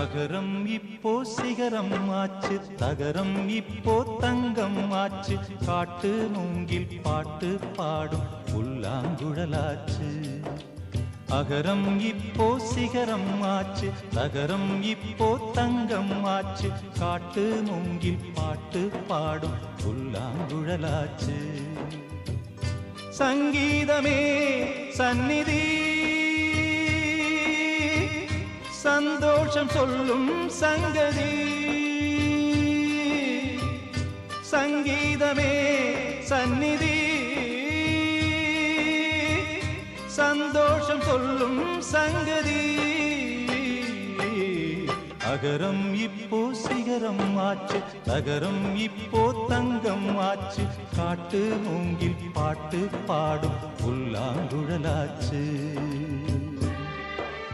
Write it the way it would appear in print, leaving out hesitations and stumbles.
அகரம் இப்போ சிகரம் ஆச்சு, தகரம் இப்போ தங்கம் ஆச்சு, காட்டு மூங்கில் பாட்டு பாடும் புல்லாங்குழலாச்சு. அகரம் இப்போ சிகரம் ஆச்சு, தகரம் இப்போ தங்கம் ஆச்சு, காட்டு மூங்கில் பாட்டு பாடும் புல்லாங்குழலாச்சு. சங்கீதமே சந்நிதி, சந்தோஷம் சொல்லும் சங்கதி. சங்கீதமே சந்நிதி, சந்தோஷம் சொல்லும் சங்கதி. அகரம் இப்போ சிகரம் ஆச்சு, தகரம் இப்போ தங்கம் ஆச்சு, காட்டு மூங்கில் பாட்டு பாடும் புல்லாங்குழலாச்சு.